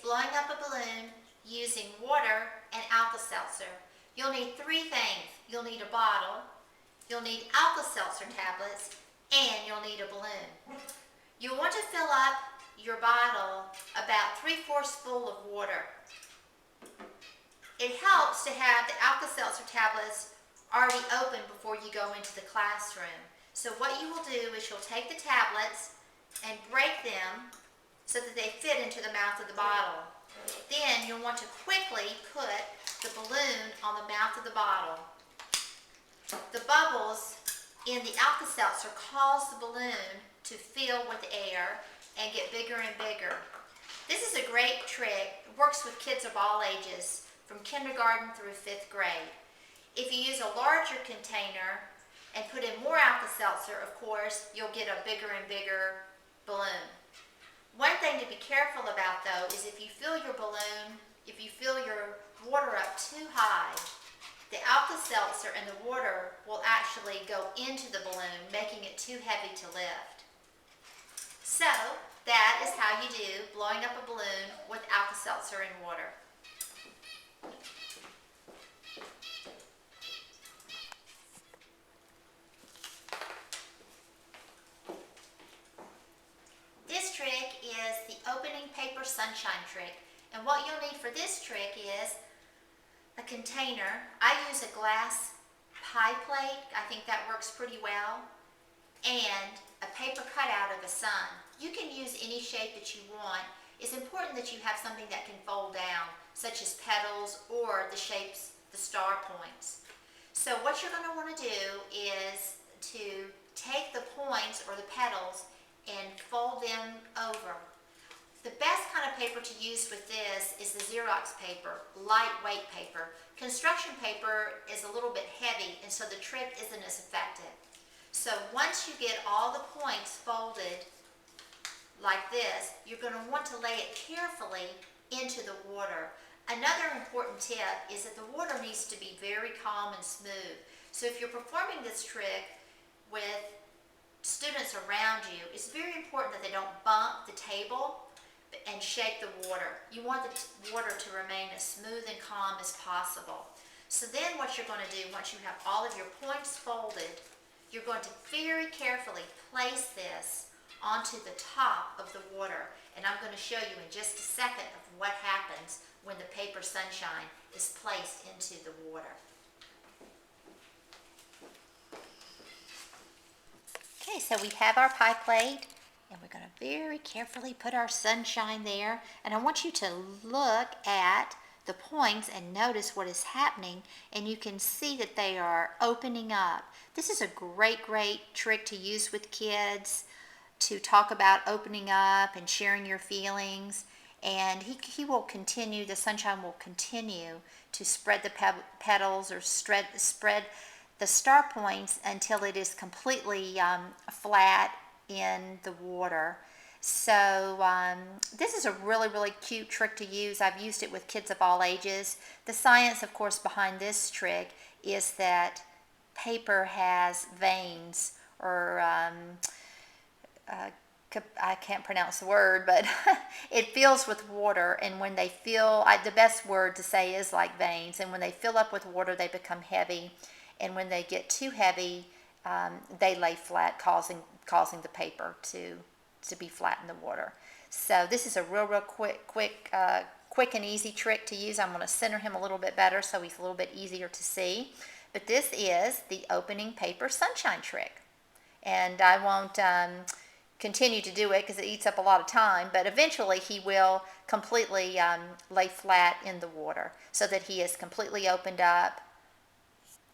blowing up a balloon using water and Alka-Seltzer. You'll need three things. You'll need a bottle, you'll need Alka-Seltzer tablets, and you'll need a balloon. You'll want to fill up your bottle about 3/4 full of water. It helps to have the Alka-Seltzer tablets already open before you go into the classroom. So what you will do is you'll take the tablets and break them so that they fit into the mouth of the bottle. Then you'll want to quickly put the balloon on the mouth of the bottle. The bubbles in the Alka-Seltzer cause the balloon to fill with air and get bigger and bigger. This is a great trick. It works with kids of all ages, from kindergarten through 5th grade. If you use a larger container and put in more Alka-Seltzer, of course, you'll get a bigger and bigger balloon. One thing to be careful about though is if you fill your balloon, if you fill your water up too high, the Alka-Seltzer and the water will actually go into the balloon, making it too heavy to lift. So that is how you do blowing up a balloon with Alka-Seltzer and water. This trick is the opening paper sunshine trick. And what you'll need for this trick is a container. I use a glass pie plate. I think that works pretty well. And a paper cutout of a sun. You can use any shape that you want. It's important that you have something that can fold down, such as petals or the shapes, the star points. So what you're going to want to do is to take the points or the petals and fold them over. The best kind of paper to use with this is the Xerox paper, lightweight paper. Construction paper is a little bit heavy, and so the trick isn't as effective. So once you get all the points folded like this, you're going to want to lay it carefully into the water. Another important tip is that the water needs to be very calm and smooth. So if you're performing this trick with students around you, it's very important that they don't bump the table and shake the water. You want the water to remain as smooth and calm as possible. So then what you're going to do, once you have all of your points folded, you're going to very carefully place this onto the top of the water. And I'm going to show you in just a second of what happens when the paper sunshine is placed into the water. Okay, so we have our pie plate, and we're going to very carefully put our sunshine there. And I want you to look at the points and notice what is happening, and you can see that they are opening up. This is a great trick to use with kids, to talk about opening up and sharing your feelings. And he will continue, the sunshine will continue to spread the petals or spread the star points until it is completely flat in the water. So this is a really cute trick to use. I've used it with kids of all ages. The science, of course, behind this trick is that paper has veins, or I can't pronounce the word, but it fills with water, and when they fill, the best word to say is like veins, and when they fill up with water, they become heavy, and when they get too heavy, they lay flat, causing the paper to be flat in the water. So this is a real quick and easy trick to use. I'm going to center him a little bit better so he's a little bit easier to see. But this is the opening paper sunshine trick. And I won't continue to do it because it eats up a lot of time, but eventually he will completely lay flat in the water so that he is completely opened up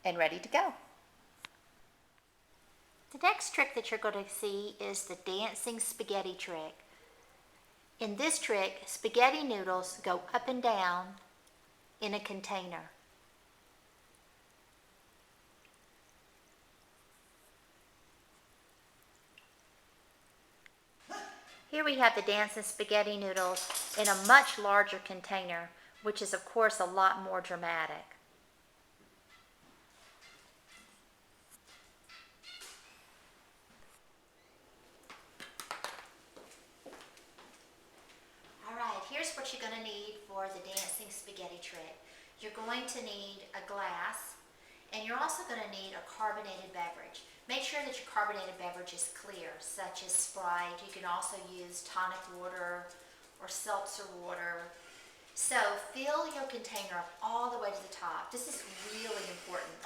and ready to go. The next trick that you're going to see is the dancing spaghetti trick. In this trick, spaghetti noodles go up and down in a container. Here we have the dancing spaghetti noodles in a much larger container, which is of course a lot more dramatic. Alright, here's what what you're going to need for the dancing spaghetti trick. You're going to need a glass, and you're also going to need a carbonated beverage. Make sure that your carbonated beverage is clear, such as Sprite. You can also use tonic water or seltzer water. So fill your container up all the way to the top. This is really important.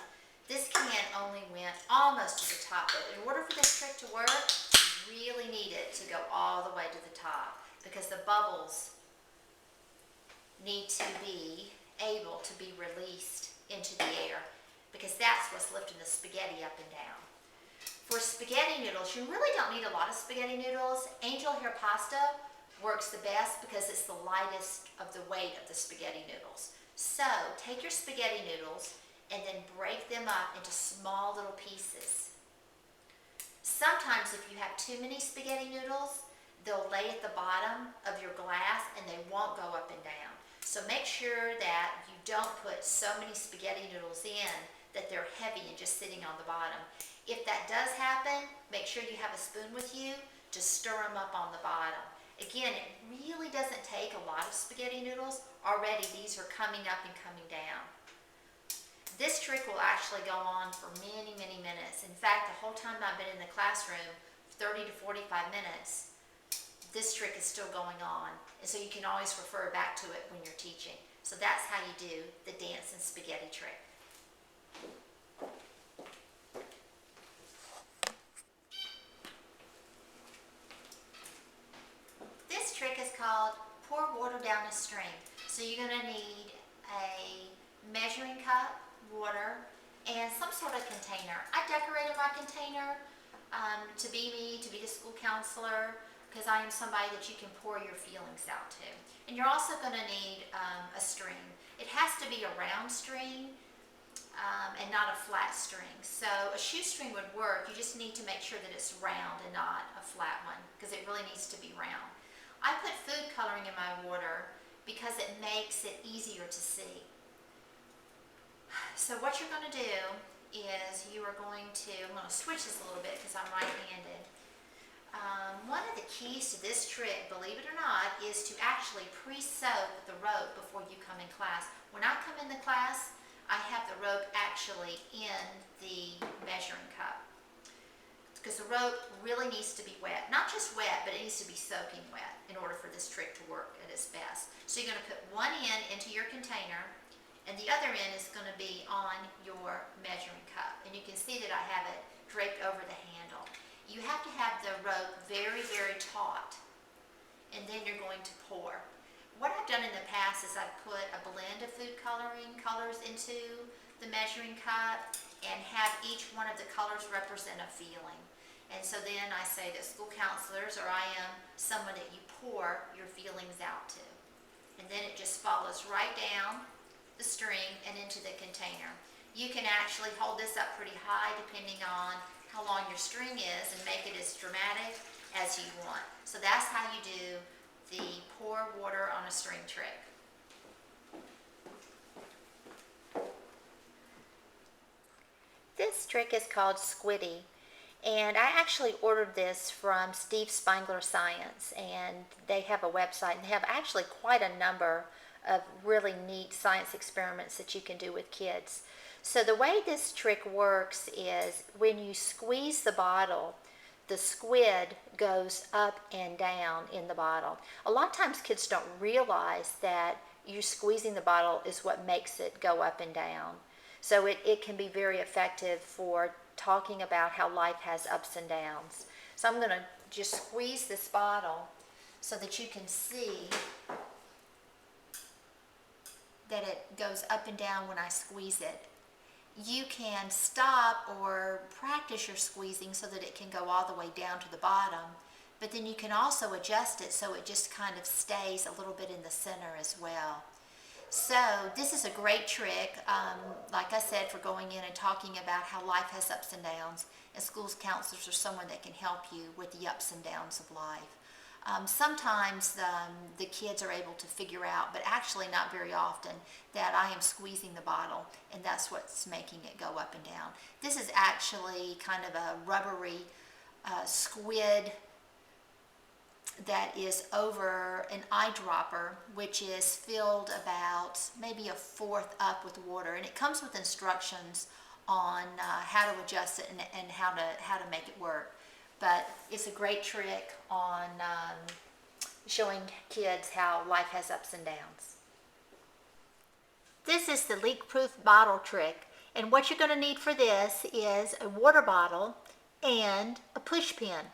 This can only went almost to the top, but in order for this trick to work, you really need it to go all the way to the top, because the bubbles need to be able to be released into the air, because that's what's lifting the spaghetti up and down. For spaghetti noodles, you really don't need a lot of spaghetti noodles. Angel hair pasta works the best because it's the lightest of the weight of the spaghetti noodles. So take your spaghetti noodles and then break them up into small little pieces. Sometimes if you have too many spaghetti noodles, they'll lay at the bottom of your glass and they won't go up and down. So make sure that you don't put so many spaghetti noodles in that they're heavy and just sitting on the bottom. If that does happen, make sure you have a spoon with you to stir them up on the bottom. Again, it really doesn't take a lot of spaghetti noodles. Already these are coming up and coming down. This trick will actually go on for many, many minutes. In fact, the whole time I've been in the classroom, 30 to 45 minutes, this trick is still going on. And so you can always refer back to it when you're teaching. So that's how you do the dancing spaghetti trick. This trick is called pour water down a string. So you're going to need a measuring cup, water, and some sort of container. I decorated my container to be me, to be the school counselor, because I am somebody that you can pour your feelings out to. And you're also going to need a string. It has to be a round string and not a flat string. So a shoestring would work. You just need to make sure that it's round and not a flat one, because it really needs to be round. I put food coloring in my water because it makes it easier to see. So what you're going to do is you are going to, I'm going to switch this a little bit because I'm right-handed. One of the keys to this trick, believe it or not, is to actually pre-sew the rope before you come in class. When I come in the class, I have the rope actually in the measuring cup, because the rope really needs to be wet. Not just wet, but it needs to be soaking wet in order for this trick to work at its best. So you're going to put one end into your container, and the other end is going to be on your measuring cup. And you can see that I have it draped over the handle. You have to have the rope very, very taut, and then you're going to pour. What I've done in the past is I've put a blend of food coloring colors into the measuring cup and have each one of the colors represent a feeling. And so then I say that school counselors, or I am someone that you pour your feelings out to. And then it just follows right down the string and into the container. You can actually hold this up pretty high depending on how long your string is and make it as dramatic as you want. So that's how you do the pour water on a string trick. This trick is called Squiddy, and I actually ordered this from Steve Spangler Science, and they have a website and they have actually quite a number of really neat science experiments that you can do with kids. So the way this trick works is when you squeeze the bottle, the squid goes up and down in the bottle. A lot of times kids don't realize that you squeezing the bottle is what makes it go up and down. So it can be very effective for talking about how life has ups and downs. So I'm going to just squeeze this bottle so that you can see that it goes up and down when I squeeze it. You can stop or practice your squeezing so that it can go all the way down to the bottom, but then you can also adjust it so it just kind of stays a little bit in the center as well. So this is a great trick, like I said, for going in and talking about how life has ups and downs, and schools counselors are someone that can help you with the ups and downs of life. Sometimes the kids are able to figure out, but actually not very often, that I am squeezing the bottle and that's what's making it go up and down. This is actually kind of a rubbery squid that is over an eyedropper, which is filled about maybe a fourth up with water, and it comes with instructions on how to adjust it and how to make it work. But it's a great trick on showing kids how life has ups and downs. This is the leak-proof bottle trick, and what you're going to need for this is a water bottle and a push pin.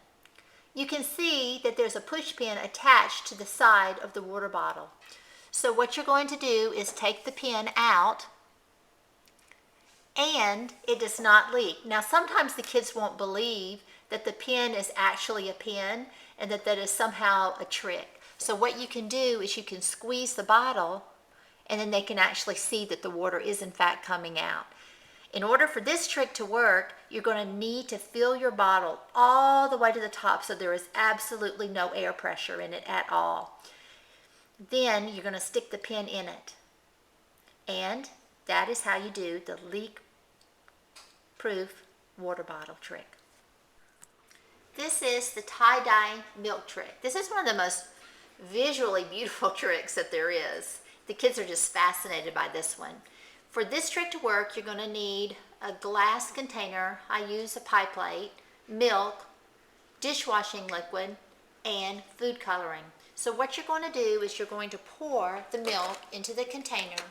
You can see that there's a push pin attached to the side of the water bottle. So what you're going to do is take the pin out, and it does not leak. Now sometimes the kids won't believe that the pin is actually a pin and that is somehow a trick. So what you can do is you can squeeze the bottle, and then they can actually see that the water is in fact coming out. In order for this trick to work, you're going to need to fill your bottle all the way to the top so there is absolutely no air pressure in it at all. Then you're going to stick the pin in it. And that is how you do the leak-proof water bottle trick. This is the tie-dye milk trick. This is one of the most visually beautiful tricks that there is. The kids are just fascinated by this one. For this trick to work, you're going to need a glass container. I use a pie plate, milk, dishwashing liquid, and food coloring. So what you're going to do is you're going to pour the milk into the container.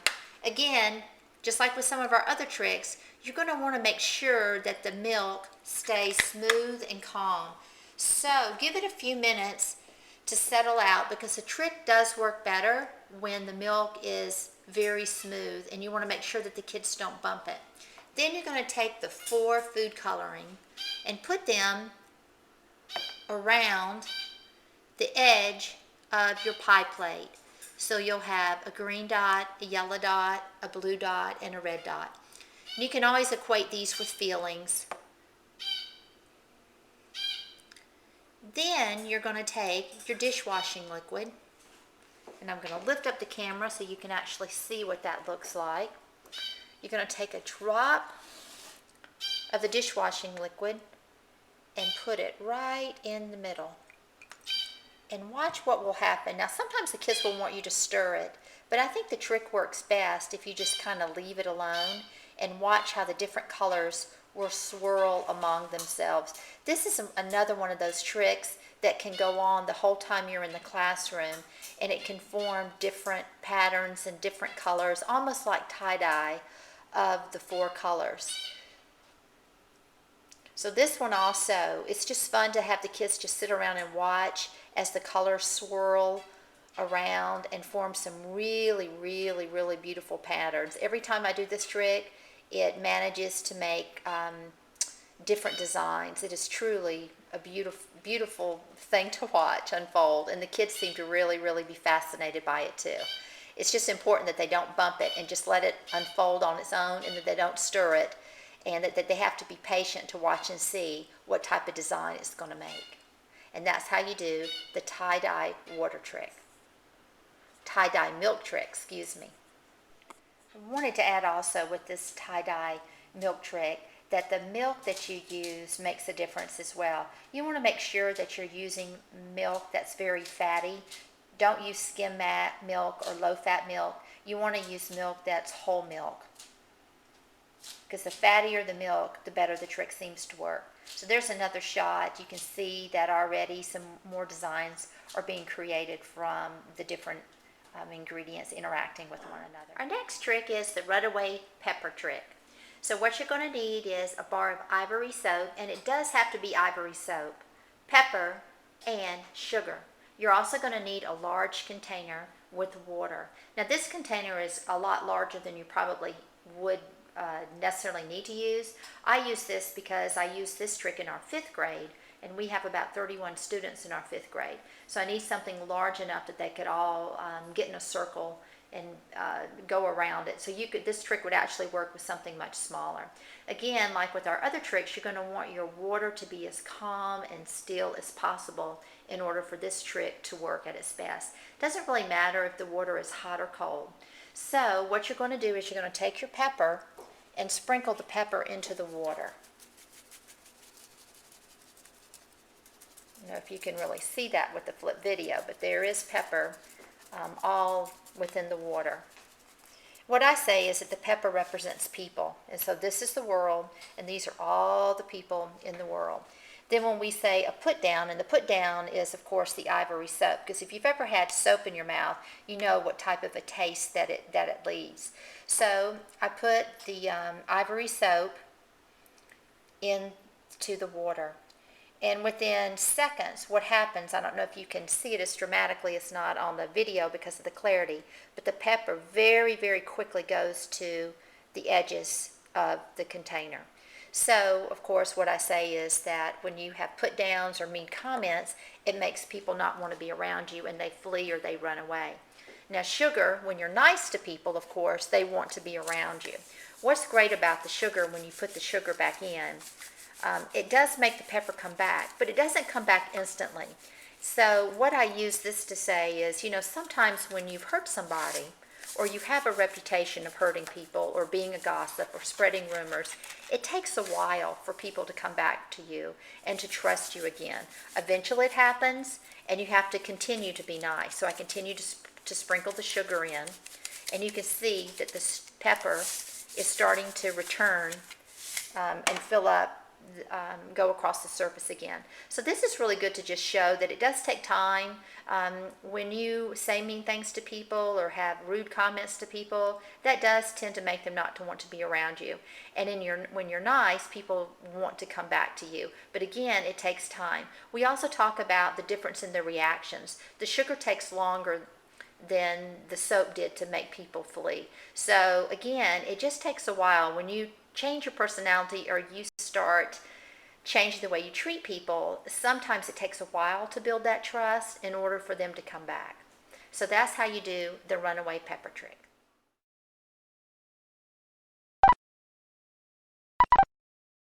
Again, just like with some of our other tricks, you're going to want to make sure that the milk stays smooth and calm. So give it a few minutes to settle out, because the trick does work better when the milk is very smooth, and you want to make sure that the kids don't bump it. Then you're going to take the 4 food coloring and put them around the edge of your pie plate. So you'll have a green dot, a yellow dot, a blue dot, and a red dot. And you can always equate these with feelings. Then you're going to take your dishwashing liquid, and I'm going to lift up the camera so you can actually see what that looks like. You're going to take a drop of the dishwashing liquid and put it right in the middle. And watch what will happen. Now sometimes the kids will want you to stir it, but I think the trick works best if you just kind of leave it alone and watch how the different colors will swirl among themselves. This is another one of those tricks that can go on the whole time you're in the classroom, and it can form different patterns and different colors, almost like tie-dye of the 4 colors. So this one also, it's just fun to have the kids just sit around and watch as the colors swirl around and form some really, really, really beautiful patterns. Every time I do this trick, it manages to make different designs. It is truly a beautiful thing to watch unfold, and the kids seem to really, really be fascinated by it too. It's just important that they don't bump it and just let it unfold on its own, and that they don't stir it, and that they have to be patient to watch and see what type of design it's going to make. And that's how you do the tie-dye water trick. Tie-dye milk trick, excuse me. I wanted to add also with this tie-dye milk trick that the milk that you use makes a difference as well. You want to make sure that you're using milk that's very fatty. Don't use skim milk or low-fat milk. You want to use milk that's whole milk, because the fattier the milk, the better the trick seems to work. So there's another shot. You can see that already some more designs are being created from the different ingredients interacting with one another. Our next trick is the runaway pepper trick. So what you're going to need is a bar of ivory soap, and it does have to be ivory soap, pepper, and sugar. You're also going to need a large container with water. Now this container is a lot larger than you probably would necessarily need to use. I use this because I use this trick in our 5th grade, and we have about 31 students in our 5th grade. So I need something large enough that they could all get in a circle and go around it. So this trick would actually work with something much smaller. Again, like with our other tricks, you're going to want your water to be as calm and still as possible in order for this trick to work at its best. It doesn't really matter if the water is hot or cold. So what you're going to do is you're going to take your pepper and sprinkle the pepper into the water. don't know if you can really see that with the flip video, but there is pepper all within the water. What I say is that the pepper represents people, and so this is the world, and these are all the people in the world. Then when we say a put down, and the put down is of course the ivory soap, because if you've ever had soap in your mouth, you know what type of a taste that it leaves. So I put the ivory soap into the water, and within seconds, what happens, I don't know if you can see it as dramatically as not on the video because of the clarity, but the pepper very, very quickly goes to the edges of the container. So, of course, what I say is that when you have put downs or mean comments, it makes people not want to be around you, and they flee or they run away. Now, sugar, when you're nice to people, of course, they want to be around you. What's great about the sugar when you put the sugar back in, it does make the pepper come back, but it doesn't come back instantly. So what I use this to say is, you know, sometimes when you've hurt somebody, or you have a reputation of hurting people or being a gossip or spreading rumors, it takes a while for people to come back to you and to trust you again. Eventually it happens, and you have to continue to be nice. So I continue to sprinkle the sugar in, and you can see that the pepper is starting to return and fill up, go across the surface again. So this is really good to just show that it does take time. When you say mean things to people or have rude comments to people, that does tend to make them not to want to be around you. And when you're nice, people want to come back to you. But again, it takes time. We also talk about the difference in the reactions. The sugar takes longer than the soap did to make people flee. So again, it just takes a while. When you change your personality or you start changing the way you treat people, sometimes it takes a while to build that trust in order for them to come back. So that's how you do the runaway pepper trick.